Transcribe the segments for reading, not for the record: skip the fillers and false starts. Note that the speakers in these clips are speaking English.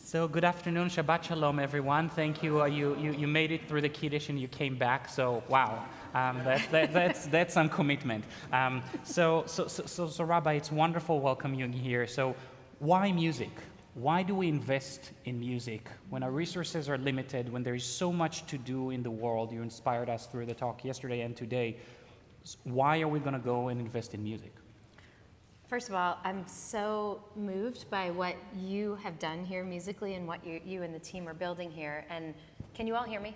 So good afternoon, Shabbat Shalom, everyone. Thank you. You made it through the Kiddush and you came back. So wow, that's some commitment. So Rabbi, it's wonderful welcoming you here. So why music? Why do we invest in music when our resources are limited? When there is so much to do in the world? You inspired us through the talk yesterday and today. Why are we going to go and invest in music? First of all, I'm so moved by what you have done here musically and what you and the team are building here. And can you all hear me?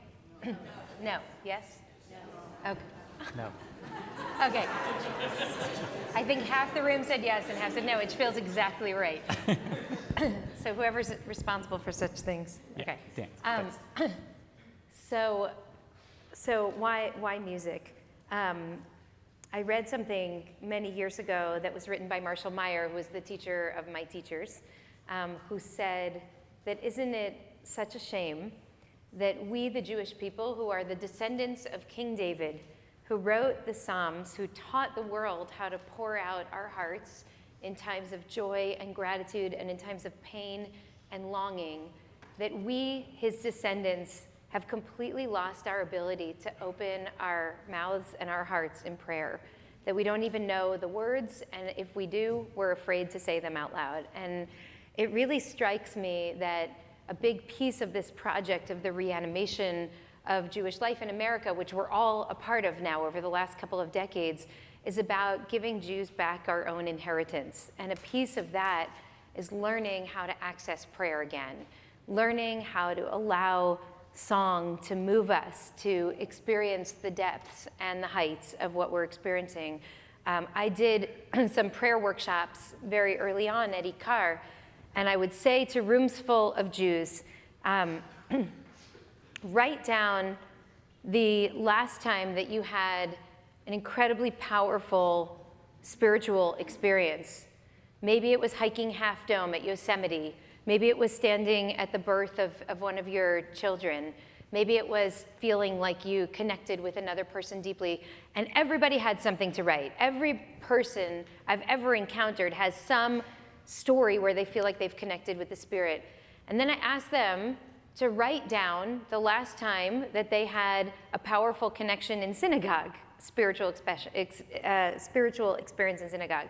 No. Yes? Okay. No. Okay. I think half the room said yes and half said no, which feels exactly right. So whoever's responsible for such things. Yeah, okay. Thanks. So why music? I read something many years ago that was written by Marshall Meyer, who was the teacher of my teachers, who said that isn't it such a shame that we, the Jewish people, who are the descendants of King David, who wrote the Psalms, who taught the world how to pour out our hearts in times of joy and gratitude and in times of pain and longing, that we, his descendants, have completely lost our ability to open our mouths and our hearts in prayer, that we don't even know the words, and if we do, we're afraid to say them out loud. And it really strikes me that a big piece of this project of the reanimation of Jewish life in America, which we're all a part of now over the last couple of decades, is about giving Jews back our own inheritance. And a piece of that is learning how to access prayer again, learning how to allow song to move us to experience the depths and the heights of what we're experiencing. I did some prayer workshops very early on at Ikar, and I would say to rooms full of Jews, write down the last time that you had an incredibly powerful spiritual experience. Maybe it was hiking Half Dome at Yosemite. Maybe it was standing at the birth of one of your children. Maybe it was feeling like you connected with another person deeply. And everybody had something to write. Every person I've ever encountered has some story where they feel like they've connected with the Spirit. And then I asked them to write down the last time that they had a powerful connection in synagogue, spiritual experience in synagogue.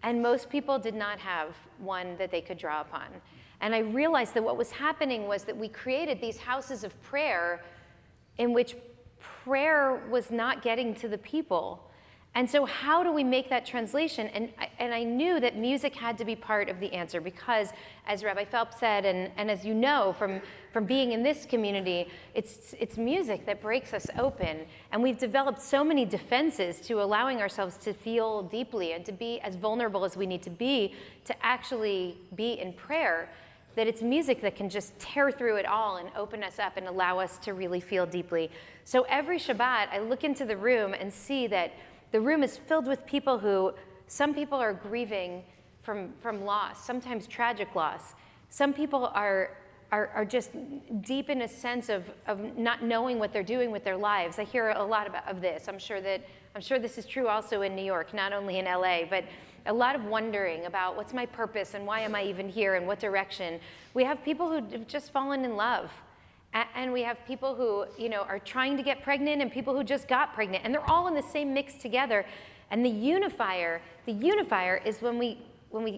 And most people did not have one that they could draw upon. And I realized that what was happening was that we created these houses of prayer in which prayer was not getting to the people. And so how do we make that translation? And I knew that music had to be part of the answer because, as Rabbi Phelps said, and as you know from being in this community, it's music that breaks us open. And we've developed so many defenses to allowing ourselves to feel deeply and to be as vulnerable as we need to be to actually be in prayer, that it's music that can just tear through it all and open us up and allow us to really feel deeply. So every Shabbat, I look into the room and see that the room is filled with people who, some people are grieving from loss, sometimes tragic loss. Some people are just deep in a sense of not knowing what they're doing with their lives. I hear a lot of this. I'm sure this is true also in New York, not only in LA, but a lot of wondering about what's my purpose and why am I even here and what direction. We have people who have just fallen in love. And we have people who, are trying to get pregnant and people who just got pregnant. And they're all in the same mix together. And the unifier is when we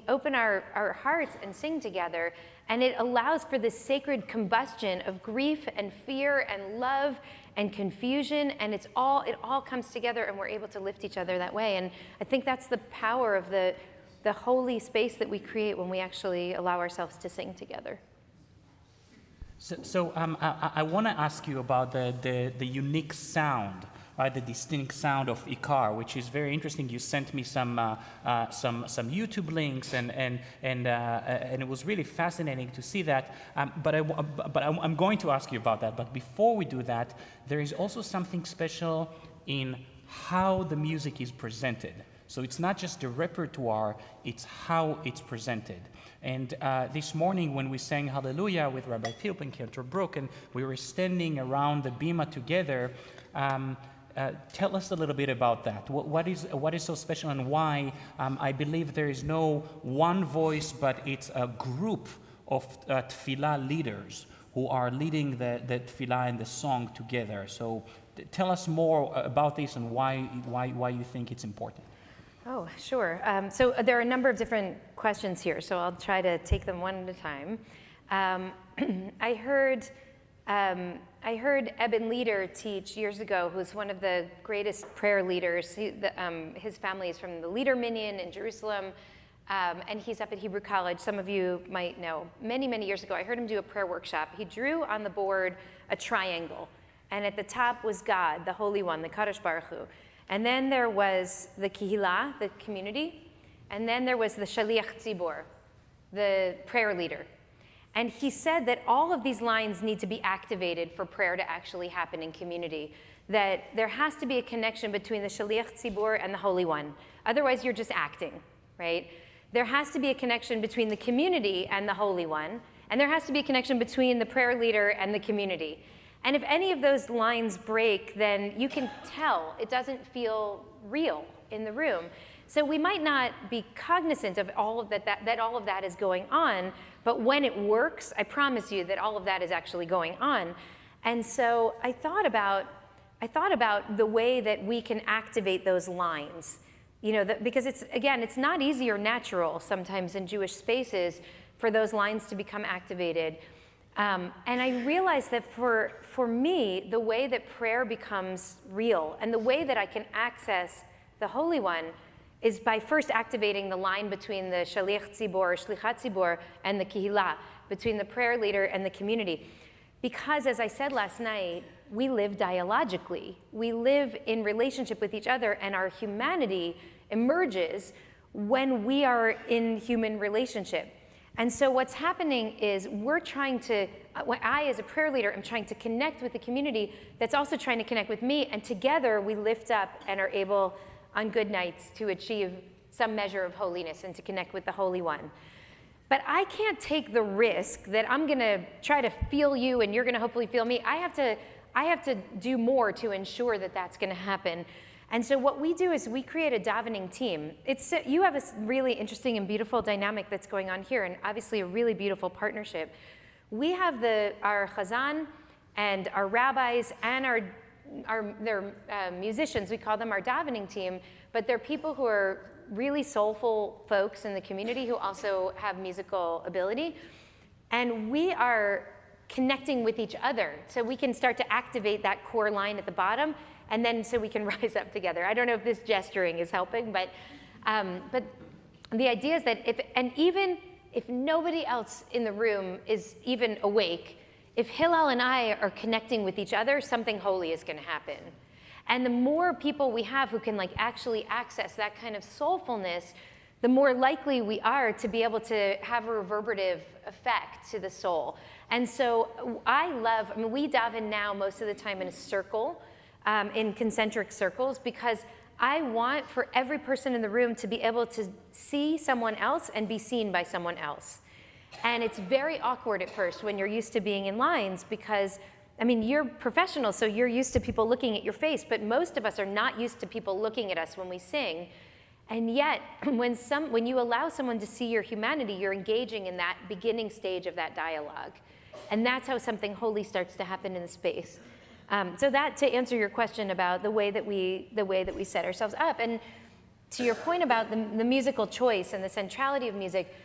open our hearts and sing together. And it allows for this sacred combustion of grief and fear and love and confusion. And it all comes together and we're able to lift each other that way. And I think that's the power of the holy space that we create when we actually allow ourselves to sing together. So I want to ask you about the unique sound, right? The distinct sound of Ikar, which is very interesting. You sent me some YouTube links, and it was really fascinating to see that. But I'm going to ask you about that. But before we do that, there is also something special in how the music is presented. So it's not just the repertoire; it's how it's presented. And this morning when we sang Hallelujah with Rabbi Philip and Cantor Brook, and we were standing around the bima together, tell us a little bit about that. What is so special and why I believe there is no one voice, but it's a group of tefillah leaders who are leading the tefillah and the song together. So tell us more about this and why you think it's important. Oh, sure. So there are a number of different questions here, so I'll try to take them one at a time. I heard Eben Lieder teach years ago, who's one of the greatest prayer leaders. His family is from the Lieder Minyan in Jerusalem, and he's up at Hebrew College. Some of you might know. Many, many years ago, I heard him do a prayer workshop. He drew on the board a triangle, and at the top was God, the Holy One, the Kadosh Baruch Hu. And then there was the Kihila, the community, and then there was the Shaliach Tzibor, the prayer leader. And he said that all of these lines need to be activated for prayer to actually happen in community, that there has to be a connection between the Shaliach Tzibor and the Holy One. Otherwise, you're just acting, right? There has to be a connection between the community and the Holy One, and there has to be a connection between the prayer leader and the community. And if any of those lines break, then you can tell it doesn't feel real in the room. So we might not be cognizant of all of that all of that is going on, but when it works, I promise you that all of that is actually going on. And so I thought about the way that we can activate those lines, because it's not easy or natural sometimes in Jewish spaces for those lines to become activated. And I realized that for me, the way that prayer becomes real and the way that I can access the Holy One is by first activating the line between the Shaliach Tzibor, Shlichat Tzibor, and the Kihila, between the prayer leader and the community. Because, as I said last night, we live dialogically. We live in relationship with each other, and our humanity emerges when we are in human relationship. And so what's happening is I, as a prayer leader, am trying to connect with the community that's also trying to connect with me, and together we lift up and are able, on good nights, to achieve some measure of holiness and to connect with the Holy One. But I can't take the risk that I'm gonna try to feel you and you're gonna hopefully feel me. I have to do more to ensure that that's gonna happen. And so what we do is we create a davening team. You have a really interesting and beautiful dynamic that's going on here, and obviously a really beautiful partnership. We have our chazan and our rabbis and they're musicians. We call them our davening team, but they're people who are really soulful folks in the community who also have musical ability. And we are connecting with each other so we can start to activate that core line at the bottom, and then so we can rise up together. I don't know if this gesturing is helping, but the idea is that even if nobody else in the room is even awake, if Hillel and I are connecting with each other, something holy is going to happen. And the more people we have who can actually access that kind of soulfulness, the more likely we are to be able to have a reverberative effect to the soul. And so we daven now most of the time in a circle, in concentric circles, because I want for every person in the room to be able to see someone else and be seen by someone else. And it's very awkward at first when you're used to being in lines because, you're professional, so you're used to people looking at your face, but most of us are not used to people looking at us when we sing. And yet, when you allow someone to see your humanity, you're engaging in that beginning stage of that dialogue. And that's how something holy starts to happen in the space. So that, to answer your question about the way that we set ourselves up, and to your point about the musical choice and the centrality of music,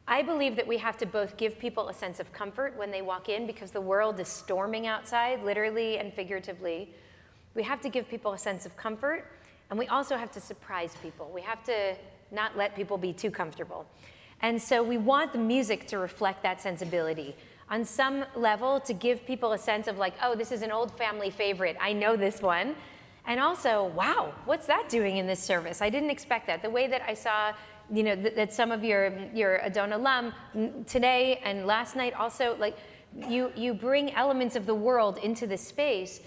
I believe that we have to both give people a sense of comfort when they walk in, because the world is storming outside, literally and figuratively. We have to give people a sense of comfort, and we also have to surprise people. We have to not let people be too comfortable. And so we want the music to reflect that sensibility. On some level, to give people a sense of oh, this is an old family favorite. I know this one. And also, wow, what's that doing in this service? I didn't expect that. The way that I saw, that some of your Adon Olam today and last night also, you bring elements of the world into this space,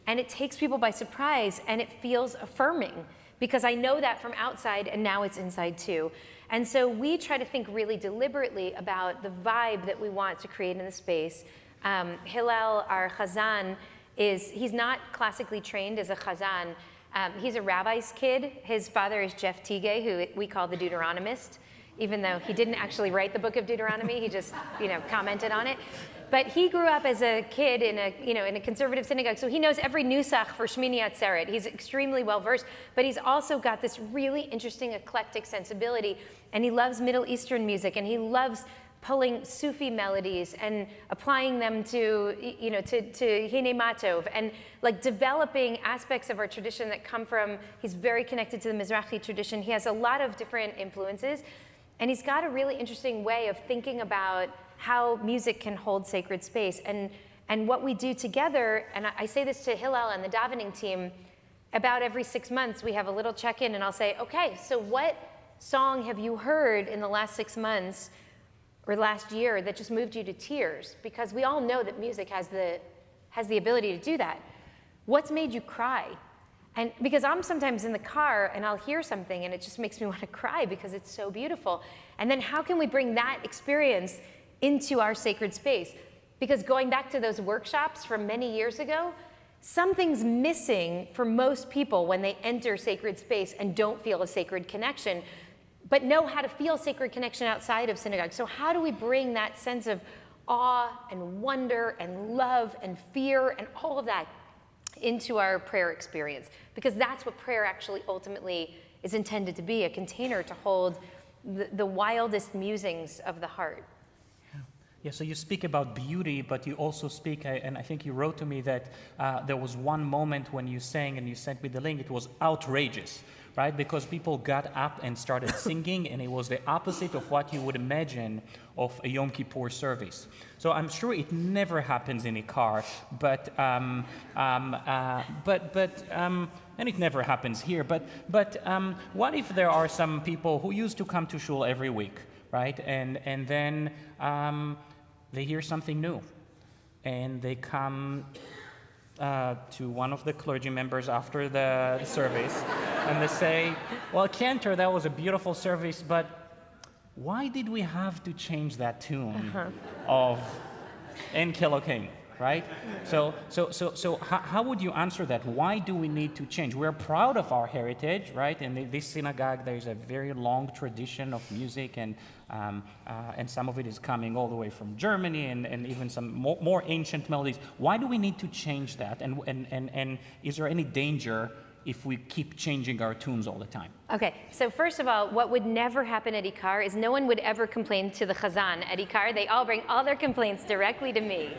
and it takes people by surprise, and it feels affirming, because I know that from outside, and now it's inside too. And so we try to think really deliberately about the vibe that we want to create in the space. Hillel, our chazan, he's not classically trained as a chazan. He's a rabbi's kid. His father is Jeff Tigay, who we call the Deuteronomist. even though he didn't actually write the book of Deuteronomy, he just, commented on it. But he grew up as a kid in a conservative synagogue, so he knows every nusach for Shmini Atzeret. He's extremely well versed, but he's also got this really interesting eclectic sensibility, and he loves Middle Eastern music, and he loves pulling Sufi melodies and applying them to Hine Matov, and like developing aspects of our tradition that come from, he's very connected to the Mizrahi tradition. He has a lot of different influences, and he's got a really interesting way of thinking about how music can hold sacred space. And what we do together, and I say this to Hillel and the davening team, about every 6 months we have a little check-in, and I'll say, okay, so what song have you heard in the last 6 months or last year that just moved you to tears? Because we all know that music has the ability to do that. What's made you cry? And because I'm sometimes in the car and I'll hear something and it just makes me want to cry because it's so beautiful. And then how can we bring that experience into our sacred space? Because going back to those workshops from many years ago, something's missing for most people when they enter sacred space and don't feel a sacred connection, but know how to feel sacred connection outside of synagogue. So how do we bring that sense of awe and wonder and love and fear and all of that into our prayer experience? Because that's what prayer actually ultimately is intended to be, a container to hold the wildest musings of the heart. Yeah, so you speak about beauty, but you also speak, and I think you wrote to me that there was one moment when you sang and you sent me the link, it was outrageous, right? Because people got up and started singing, and it was the opposite of what you would imagine of a Yom Kippur service. So I'm sure it never happens in a car, and it never happens here. But what if there are some people who used to come to shul every week, right? And then they hear something new, and they come to one of the clergy members after the service, and they say, well, Cantor, that was a beautiful service, but why did we have to change that tune of En Kelokeinu, right? So how would you answer that? Why do we need to change? We're proud of our heritage, right? In this synagogue, there's a very long tradition of music, and some of it is coming all the way from Germany, and even some more ancient melodies. Why do we need to change that? And is there any danger if we keep changing our tunes all the time? Okay, so first of all, what would never happen at Ikar is no one would ever complain to the Chazan at Ikar. They all bring all their complaints directly to me.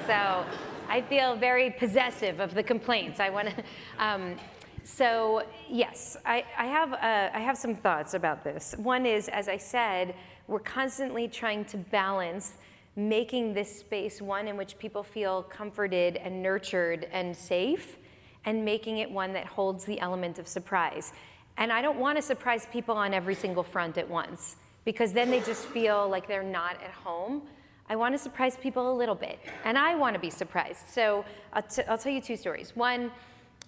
So I feel very possessive of the complaints. I want to. So yes, I have some thoughts about this. One is, as I said, we're constantly trying to balance making this space one in which people feel comforted and nurtured and safe, and making it one that holds the element of surprise. And I don't want to surprise people on every single front at once, because then they just feel like they're not at home. I want to surprise people a little bit, and I want to be surprised. So I'll tell you two stories. One,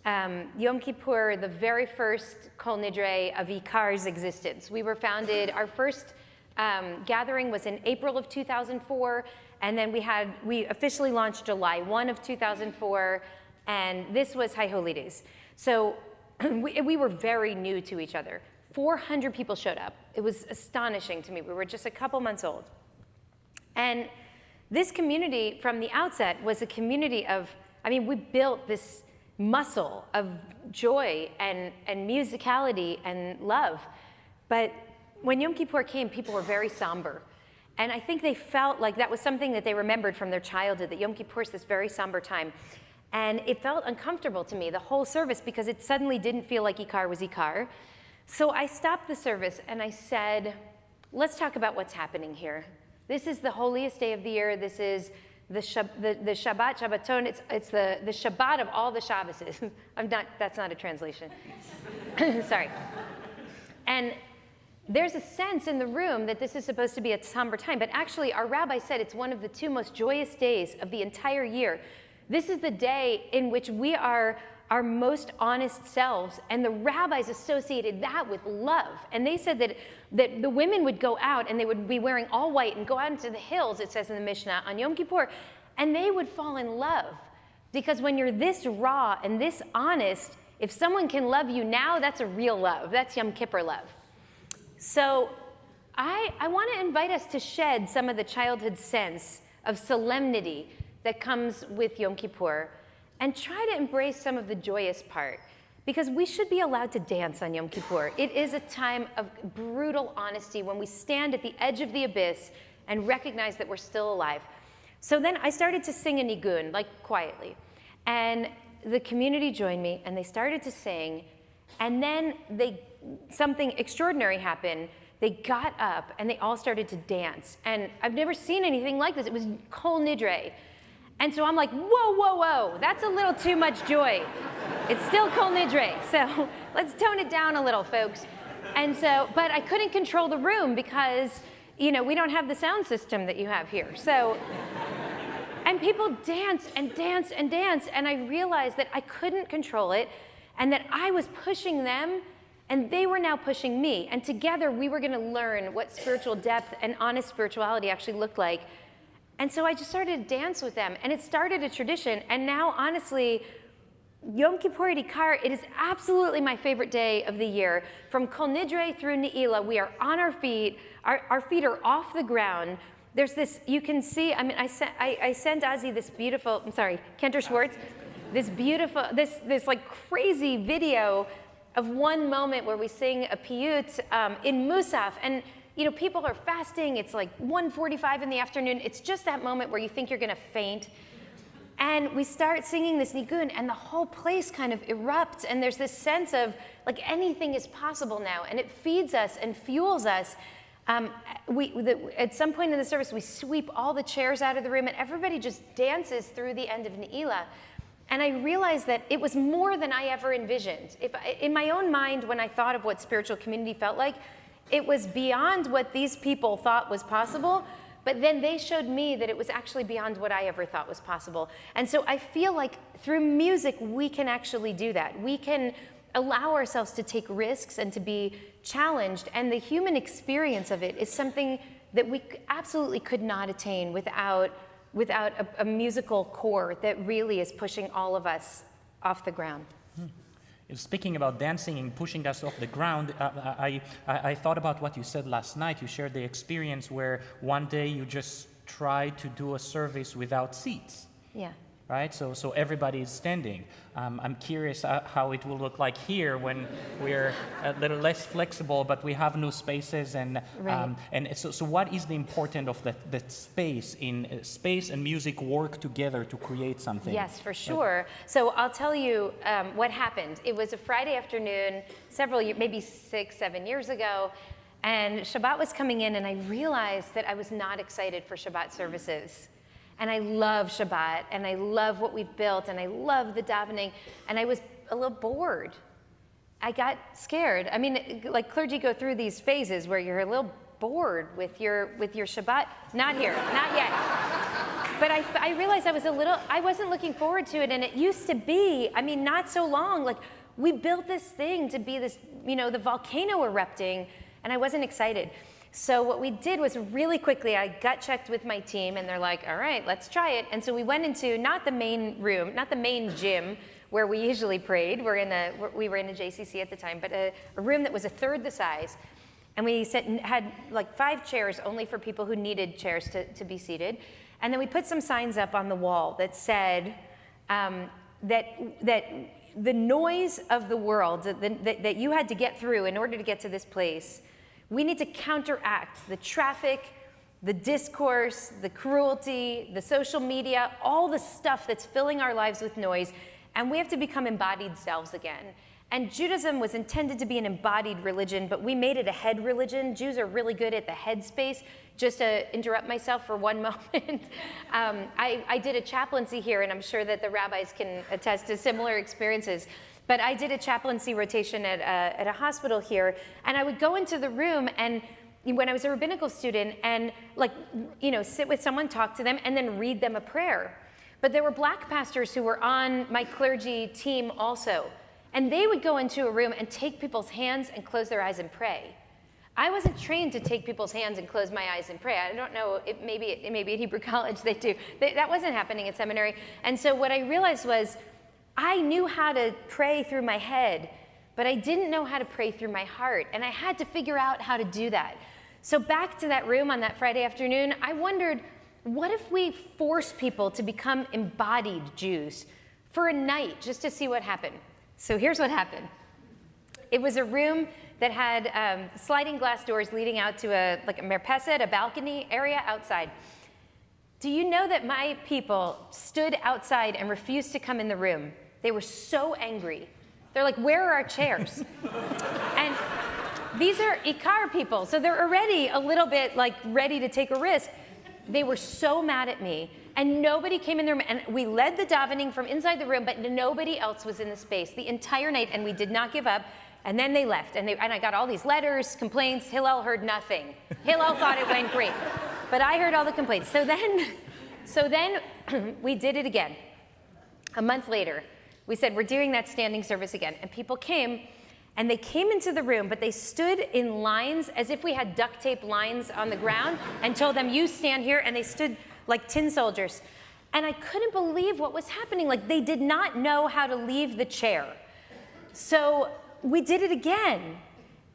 Yom Kippur, the very first Kol Nidre of Ikar's existence. We were founded, our first gathering was in April of 2004, and then we officially launched July 1 of 2004, and this was High Holy Days. So we were very new to each other. 400 people showed up. It was astonishing to me. We were just a couple months old. And this community from the outset was a community of, we built this muscle of joy and musicality and love. But when Yom Kippur came, people were very somber. And I think they felt like that was something that they remembered from their childhood, that Yom Kippur is this very somber time. And it felt uncomfortable to me, the whole service, because it suddenly didn't feel like Ikar was Ikar. So I stopped the service and I said, let's talk about what's happening here. This is the holiest day of the year. This is the Shabbat, Shabbaton. It's the Shabbat of all the Shabbases. That's not a translation. Sorry. And there's a sense in the room that this is supposed to be a somber time, but actually our rabbi said it's one of the two most joyous days of the entire year. This is the day in which we are our most honest selves, and the rabbis associated that with love. And they said that the women would go out and they would be wearing all white and go out into the hills, it says in the Mishnah, on Yom Kippur, and they would fall in love. Because when you're this raw and this honest, if someone can love you now, that's a real love. That's Yom Kippur love. So I want to invite us to shed some of the childhood sense of solemnity that comes with Yom Kippur and try to embrace some of the joyous part, because we should be allowed to dance on Yom Kippur. It is a time of brutal honesty when we stand at the edge of the abyss and recognize that we're still alive. So then I started to sing a nigun, like quietly. And the community joined me and they started to sing. And then something extraordinary happened. They got up and they all started to dance. And I've never seen anything like this. It was Kol Nidre. And so I'm like, whoa, whoa, whoa, that's a little too much joy. It's still Kol Nidre, so let's tone it down a little, folks. And so, but I couldn't control the room because, we don't have the sound system that you have here. So, and people dance and dance and dance, and I realized that I couldn't control it, and that I was pushing them, and they were now pushing me. And together, we were gonna learn what spiritual depth and honest spirituality actually looked like. And so I just started to dance with them, and it started a tradition. And now, honestly, Yom Kippur Ikar, it is absolutely my favorite day of the year. From Kol Nidre through Ne'ilah, we are on our feet. Our feet are off the ground. There's this, you can see, I sent Ozzy this beautiful, Cantor Schwartz, this beautiful, this like crazy video of one moment where we sing a piyut in Musaf. And people are fasting. It's like 1:45 in the afternoon. It's just that moment where you think you're gonna faint. And we start singing this nigun, and the whole place kind of erupts. And there's this sense of like anything is possible now, and it feeds us and fuels us. At some point in the service, we sweep all the chairs out of the room, and everybody just dances through the end of Ne'ilah. And I realized that it was more than I ever envisioned. In my own mind, when I thought of what spiritual community felt like, it was beyond what these people thought was possible, but then they showed me that it was actually beyond what I ever thought was possible. And so I feel like through music, we can actually do that. We can allow ourselves to take risks and to be challenged, and the human experience of it is something that we absolutely could not attain without a musical core that really is pushing all of us off the ground. Speaking about dancing and pushing us off the ground, I thought about what you said last night. You shared the experience where one day you just tried to do a service without seats. Yeah. Right? So everybody is standing. I'm curious how it will look like here when we're a little less flexible, but we have new spaces. And right. So what is the importance of that space and music work together to create something? Yes, for sure. So I'll tell you what happened. It was a Friday afternoon, maybe 6-7 years ago, and Shabbat was coming in, and I realized that I was not excited for Shabbat services. And I love Shabbat, and I love what we've built, and I love the davening, and I was a little bored. I got scared. I mean, like clergy go through these phases where you're a little bored with your Shabbat. Not here, not yet. But I realized I wasn't looking forward to it, and it used to be, not so long, like we built this thing to be this, the volcano erupting, and I wasn't excited. So what we did was really quickly, I gut checked with my team, and they're like, all right, let's try it. And so we went into not the main room, not the main gym where we usually prayed. We were in a JCC at the time, but a room that was a third the size. And we had like 5 chairs only for people who needed chairs to be seated. And then we put some signs up on the wall that said that the noise of the world that you had to get through in order to get to this place, we need to counteract the traffic, the discourse, the cruelty, the social media, all the stuff that's filling our lives with noise, and we have to become embodied selves again. And Judaism was intended to be an embodied religion, but we made it a head religion. Jews are really good at the head space. Just to interrupt myself for one moment, I did a chaplaincy here, and I'm sure that the rabbis can attest to similar experiences. But I did a chaplaincy rotation at a hospital here, and I would go into the room, and when I was a rabbinical student, and sit with someone, talk to them, and then read them a prayer. But there were black pastors who were on my clergy team also, and they would go into a room and take people's hands and close their eyes and pray. I wasn't trained to take people's hands and close my eyes and pray. I don't know, maybe at Hebrew College they do. That wasn't happening at seminary. And so what I realized was, I knew how to pray through my head, but I didn't know how to pray through my heart, and I had to figure out how to do that. So back to that room on that Friday afternoon, I wondered, what if we force people to become embodied Jews for a night just to see what happened? So here's what happened. It was a room that had sliding glass doors leading out to a merpeset, a balcony area outside. Do you know that my people stood outside and refused to come in the room? They were so angry. They're like, where are our chairs? And these are Ikar people, so they're already a little bit like ready to take a risk. They were so mad at me, and nobody came in the room, and we led the davening from inside the room, but nobody else was in the space the entire night, and we did not give up. And then they left, and I got all these letters, complaints. Hillel heard nothing. Hillel thought it went great, but I heard all the complaints. So then we did it again. A month later, we said, we're doing that standing service again, and people came, and they came into the room, but they stood in lines as if we had duct tape lines on the ground and told them, you stand here, and they stood like tin soldiers. And I couldn't believe what was happening. Like, they did not know how to leave the chair. So we did it again.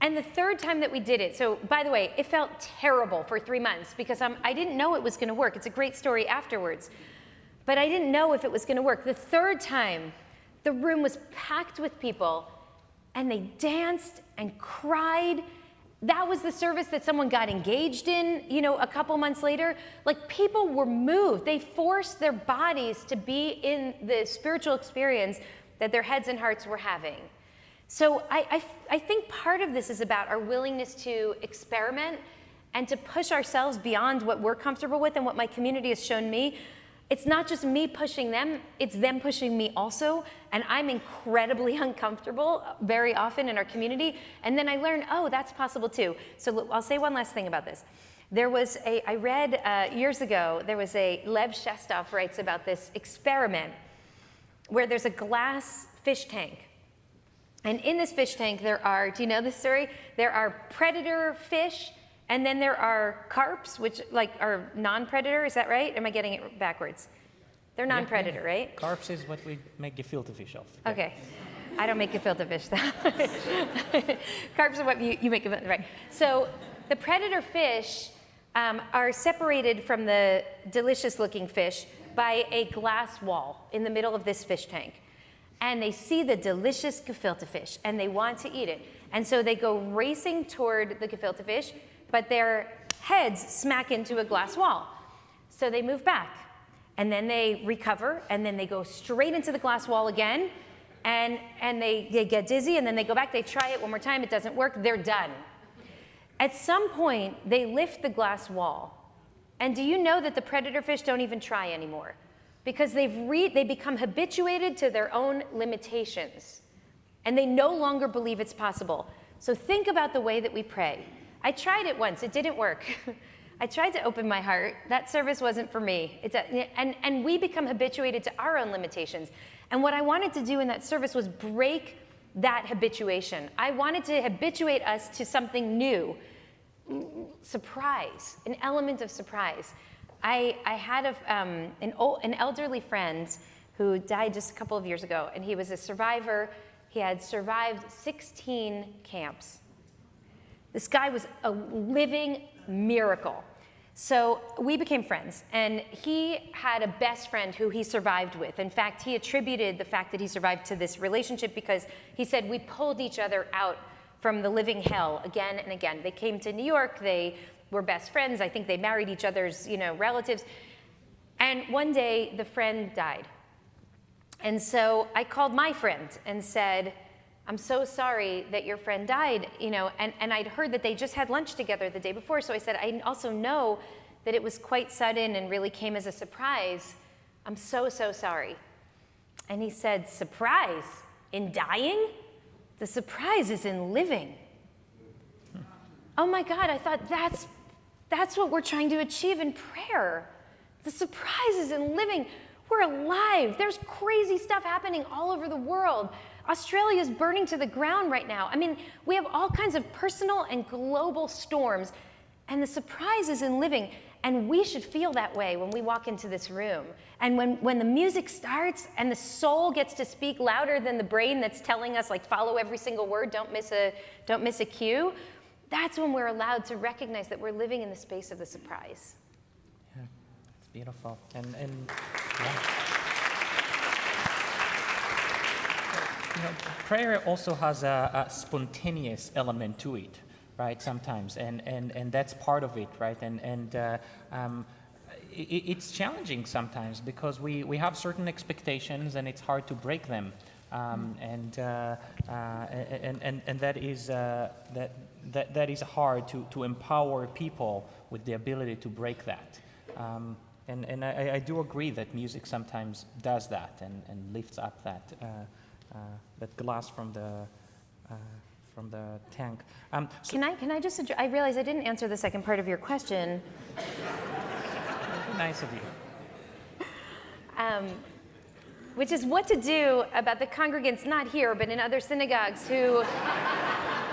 And the third time that we did it, so by the way, it felt terrible for 3 months because I didn't know it was gonna work. It's a great story afterwards. But I didn't know if it was gonna work. The third time, the room was packed with people, and they danced and cried. That was the service that someone got engaged in, a couple months later. Like, people were moved. They forced their bodies to be in the spiritual experience that their heads and hearts were having. So I think part of this is about our willingness to experiment and to push ourselves beyond what we're comfortable with and what my community has shown me. It's not just me pushing them, it's them pushing me also. And I'm incredibly uncomfortable very often in our community. And then I learned, oh, that's possible too. So I'll say one last thing about this. I read years ago, there was Lev Shestov writes about this experiment where there's a glass fish tank. And in this fish tank, do you know this story? There are predator fish, and then there are carps, which are non-predator. Is that right? Am I getting it backwards? They're non-predator, right? Carps is what we make gefilte fish of. Okay. I don't make gefilte fish, though. Carps are what you make gefilte, right? So the predator fish are separated from the delicious-looking fish by a glass wall in the middle of this fish tank. And they see the delicious gefilte fish, and they want to eat it. And so they go racing toward the gefilte fish, but their heads smack into a glass wall. So they move back, and then they recover, and then they go straight into the glass wall again, and they get dizzy, and then they go back, they try it one more time, it doesn't work, they're done. At some point, they lift the glass wall. And do you know that the predator fish don't even try anymore? Because they become habituated to their own limitations, and they no longer believe it's possible. So think about the way that we pray. I tried it once, it didn't work. I tried to open my heart, that service wasn't for me. And we become habituated to our own limitations. And what I wanted to do in that service was break that habituation. I wanted to habituate us to something new, surprise, an element of surprise. I had an elderly friend who died just a couple of years ago, and he was a survivor. He had survived 16 camps. This guy was a living miracle. So we became friends, and he had a best friend who he survived with. In fact, he attributed the fact that he survived to this relationship because he said we pulled each other out from the living hell again and again. They came to New York, they were best friends. I think they married each other's, relatives. And one day, the friend died. And so I called my friend and said, I'm so sorry that your friend died, and I'd heard that they just had lunch together the day before. So I said, I also know that it was quite sudden and really came as a surprise. I'm so, so sorry. And he said, surprise? In dying? The surprise is in living. Oh my God, I thought that's what we're trying to achieve in prayer. The surprise is in living. We're alive. There's crazy stuff happening all over the world. Australia is burning to the ground right now. I mean, we have all kinds of personal and global storms, and the surprise is in living. And we should feel that way when we walk into this room. And when the music starts and the soul gets to speak louder than the brain that's telling us, follow every single word, don't miss a cue, that's when we're allowed to recognize that we're living in the space of the surprise. Yeah, it's beautiful. And yeah. You know, prayer also has a spontaneous element to it, right? Sometimes, and that's part of it, right? It's challenging sometimes because we have certain expectations and it's hard to break them, and that is hard to empower people with the ability to break that. And I do agree that music sometimes does that and lifts up that glass from the tank. Can I just I realize I didn't answer the second part of your question. Nice of you. Which is what to do about the congregants, not here, but in other synagogues, who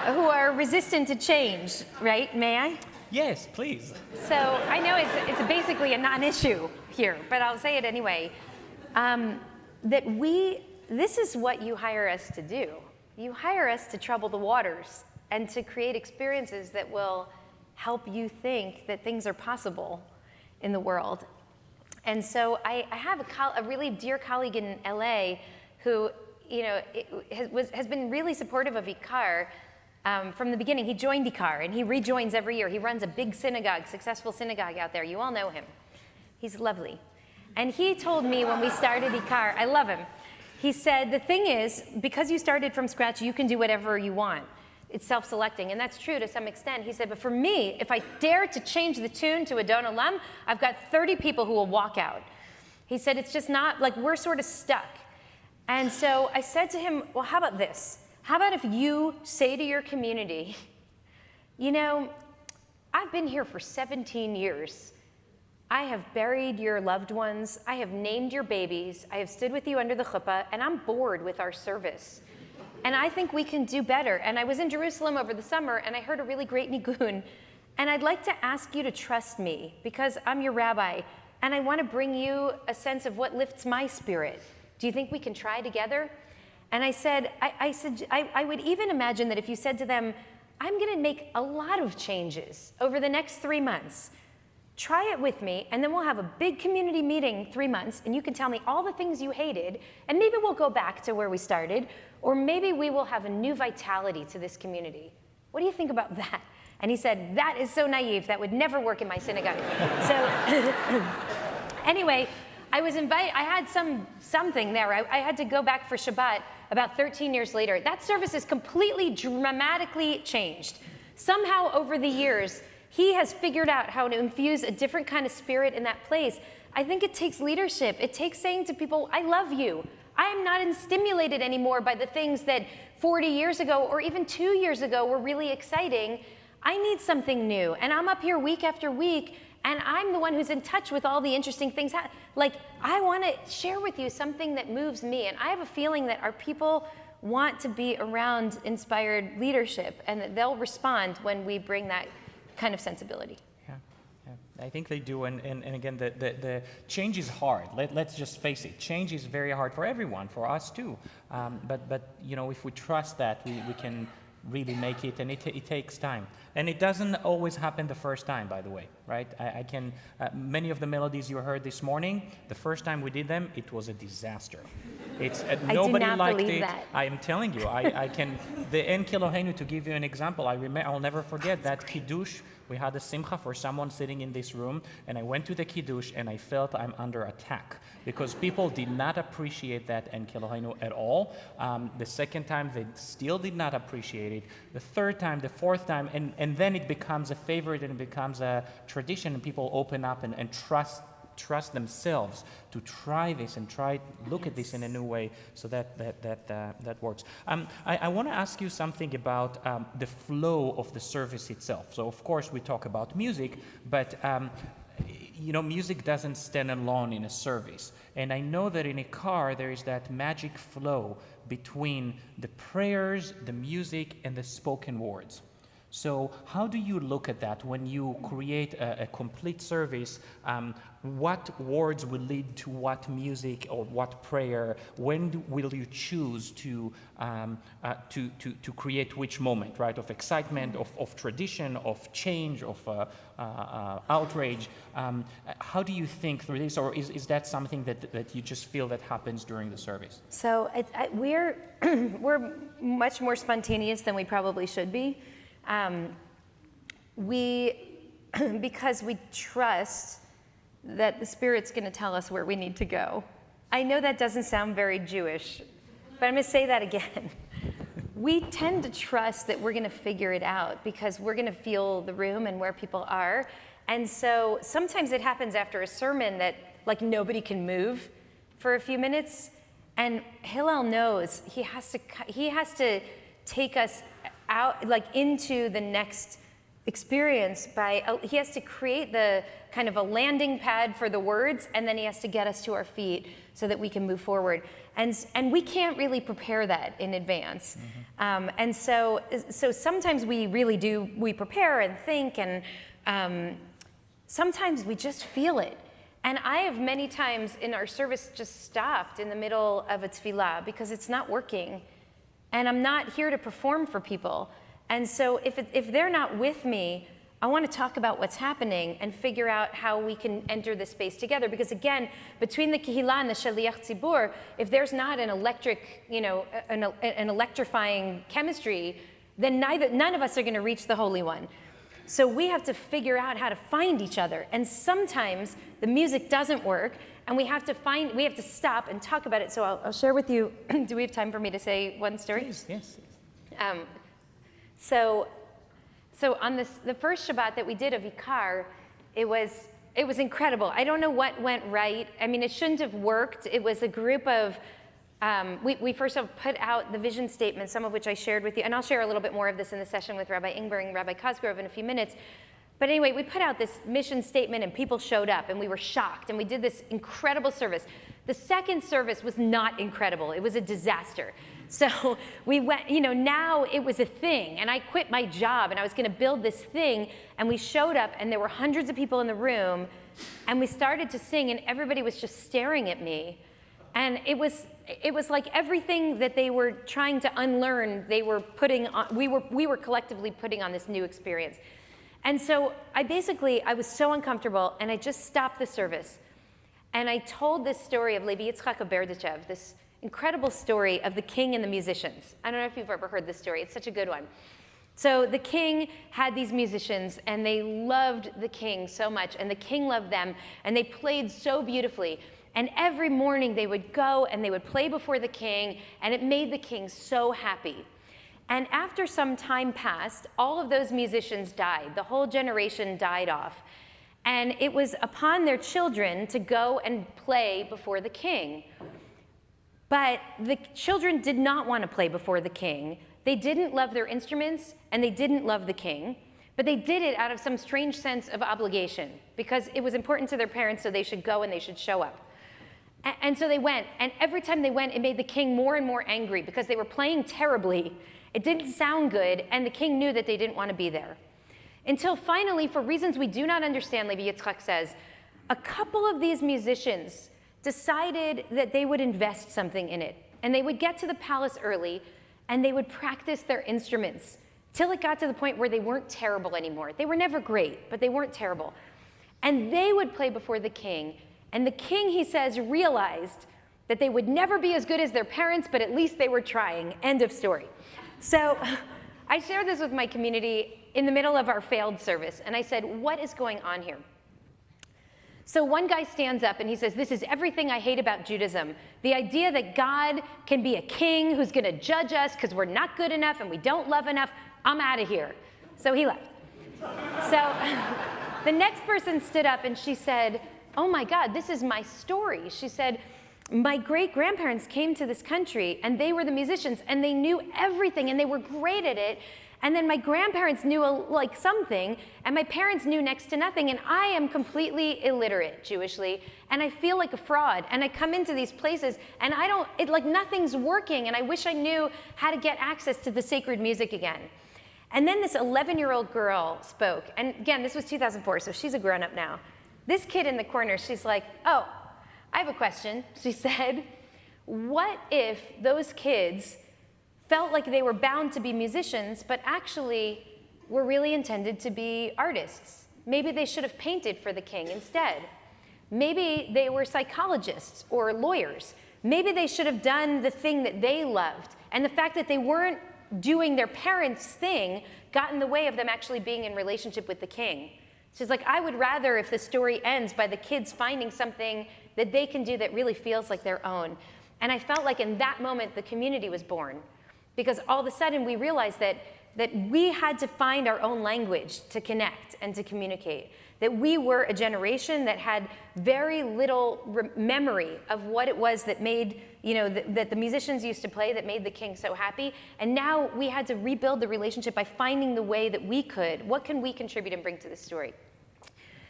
are resistant to change, right? May I? Yes, please. So I know it's basically a non-issue here, but I'll say it anyway. This is what you hire us to do. You hire us to trouble the waters and to create experiences that will help you think that things are possible in the world. And so I have a really dear colleague in LA who, has been really supportive of Ikar from the beginning. He joined Ikar and he rejoins every year. He runs a big synagogue, successful synagogue out there. You all know him. He's lovely. And he told me when we started Ikar, I love him. He said, the thing is, because you started from scratch, you can do whatever you want. It's self-selecting, and that's true to some extent. He said, but for me, if I dare to change the tune to Adon Olam, I've got 30 people who will walk out. He said, it's just not, like, we're sort of stuck. And so I said to him, well, how about this? How about if you say to your community, I've been here for 17 years. I have buried your loved ones. I have named your babies. I have stood with you under the chuppah, and I'm bored with our service. And I think we can do better. And I was in Jerusalem over the summer, and I heard a really great nigun. And I'd like to ask you to trust me, because I'm your rabbi, and I want to bring you a sense of what lifts my spirit. Do you think we can try together? And I said, I would even imagine that if you said to them, I'm going to make a lot of changes over the next 3 months. Try it with me, and then we'll have a big community meeting 3 months, and you can tell me all the things you hated, and maybe we'll go back to where we started, or maybe we will have a new vitality to this community. What do you think about that? And he said, that is so naive. That would never work in my synagogue. So anyway, I was invited. I had something there. I had to go back for Shabbat about 13 years later. That service is completely dramatically changed. Somehow over the years, he has figured out how to infuse a different kind of spirit in that place. I think it takes leadership. It takes saying to people, I love you. I am not stimulated anymore by the things that 40 years ago or even 2 years ago were really exciting. I need something new. And I'm up here week after week, and I'm the one who's in touch with all the interesting things. I want to share with you something that moves me. And I have a feeling that our people want to be around inspired leadership, and that they'll respond when we bring that kind of sensibility. Yeah. I think they do, and again, the change is hard. Let's just face it. Change is very hard for everyone, for us too. But if we trust that, we can really make it, and it takes time. And it doesn't always happen the first time, by the way, right? Many of the melodies you heard this morning, the first time we did them, it was a disaster. Nobody liked it. That. I am telling you, the En Kelohenu, to give you an example, I'll never forget that Kiddush. We had a simcha for someone sitting in this room, and I went to the Kiddush, and I felt I'm under attack because people did not appreciate that En Kelohenu at all. The second time, they still did not appreciate it. The third time, the fourth time, and then it becomes a favorite and it becomes a tradition, and people open up and trust themselves to try this and look at this in a new way, so that works. I want to ask you something about the flow of the service itself. So of course we talk about music, but music doesn't stand alone in a service. And I know that in a car there is that magic flow between the prayers, the music, and the spoken words. So how do you look at that when you create a complete service? What words will lead to what music or what prayer? When will you choose to create which moment, right? Of excitement, of tradition, of change, of outrage. How do you think through this, or is that something that you just feel that happens during the service? So we're much more spontaneous than we probably should be. Because we trust that the Spirit's going to tell us where we need to go. I know that doesn't sound very Jewish, but I'm going to say that again. We tend to trust that we're going to figure it out because we're going to feel the room and where people are. And so sometimes it happens after a sermon that like nobody can move for a few minutes. And Hillel knows he has to take us out, like into the next experience he has to create the kind of a landing pad for the words, and then he has to get us to our feet so that we can move forward. And we can't really prepare that in advance. Mm-hmm. And so sometimes we really do, we prepare and think, and sometimes we just feel it. And I have many times in our service just stopped in the middle of a tefillah because it's not working. And I'm not here to perform for people. And so if they're not with me, I want to talk about what's happening and figure out how we can enter the space together. Because again, between the kehillah and the shaliach tzibur, if there's not an an electrifying chemistry, then none of us are going to reach the Holy One. So we have to figure out how to find each other. And sometimes the music doesn't work, and we have to stop and talk about it. So I'll share with you, do we have time for me to say one story? Yes. So on the first Shabbat that we did of Ikar, it was incredible. I don't know what went right. I mean, it shouldn't have worked. It was a group of, we first of all put out the vision statement, some of which I shared with you, and I'll share a little bit more of this in the session with Rabbi Ingber and Rabbi Cosgrove in a few minutes. But anyway, we put out this mission statement and people showed up and we were shocked and we did this incredible service. The second service was not incredible. It was a disaster. So we went, now it was a thing, and I quit my job and I was going to build this thing, and we showed up and there were hundreds of people in the room, and we started to sing and everybody was just staring at me. And it was like everything that they were trying to unlearn, they were putting on, we were collectively putting on this new experience. And so I was so uncomfortable, and I just stopped the service. And I told this story of Levi Yitzchak of Berdichev, this incredible story of the king and the musicians. I don't know if you've ever heard this story. It's such a good one. So the king had these musicians, and they loved the king so much, and the king loved them, and they played so beautifully. And every morning they would go and they would play before the king, and it made the king so happy. And after some time passed, all of those musicians died. The whole generation died off. And it was upon their children to go and play before the king. But the children did not want to play before the king. They didn't love their instruments, and they didn't love the king. But they did it out of some strange sense of obligation, because it was important to their parents, so they should go and they should show up. And so they went, and every time they went, it made the king more and more angry because they were playing terribly. It didn't sound good, and the king knew that they didn't want to be there. Until finally, for reasons we do not understand, Levi Yitzchak says, a couple of these musicians decided that they would invest something in it, and they would get to the palace early, and they would practice their instruments till it got to the point where they weren't terrible anymore. They were never great, but they weren't terrible. And they would play before the king, and the king, he says, realized that they would never be as good as their parents, but at least they were trying. End of story. So I shared this with my community in the middle of our failed service, and I said, what is going on here? So one guy stands up and he says, this is everything I hate about Judaism. The idea that God can be a king who's going to judge us because we're not good enough and we don't love enough. I'm out of here. So he left. So the next person stood up and she said, oh my God, this is my story. She said, my great-grandparents came to this country and they were the musicians and they knew everything and they were great at it. And then my grandparents knew like something, and my parents knew next to nothing, and I am completely illiterate Jewishly, and I feel like a fraud. And I come into these places, and like nothing's working, and I wish I knew how to get access to the sacred music again. And then this 11-year-old girl spoke. And again, this was 2004, so she's a grown-up now. This kid in the corner, she's like, oh, I have a question. She said, what if those kids felt like they were bound to be musicians, but actually were really intended to be artists? Maybe they should have painted for the king instead. Maybe they were psychologists or lawyers. Maybe they should have done the thing that they loved. And the fact that they weren't doing their parents' thing got in the way of them actually being in relationship with the king. She's like, I would rather if the story ends by the kids finding something that they can do that really feels like their own. And I felt like in that moment, the community was born. Because all of a sudden, we realized that we had to find our own language to connect and to communicate. That we were a generation that had very little memory of what it was that made, that the musicians used to play that made the king so happy. And now we had to rebuild the relationship by finding the way that we could. What can we contribute and bring to the story?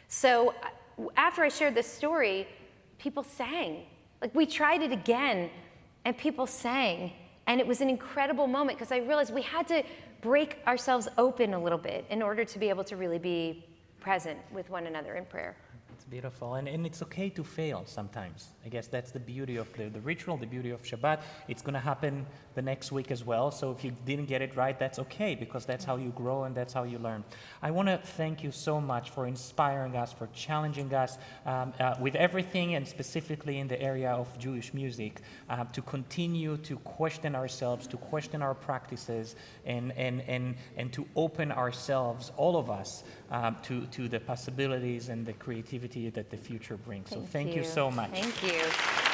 So after I shared this story, people sang. Like, we tried it again, and people sang. And it was an incredible moment because I realized we had to break ourselves open a little bit in order to be able to really be present with one another in prayer. It's beautiful, and it's okay to fail sometimes. I guess that's the beauty of the ritual, the beauty of Shabbat. It's going to happen the next week as well, so if you didn't get it right, that's okay, because that's how you grow and that's how you learn. I want to thank you so much for inspiring us, for challenging us with everything, and specifically in the area of Jewish music, to continue to question ourselves, to question our practices, and to open ourselves, all of us, to the possibilities and the creativity that the future brings. So thank you so much. Thank you.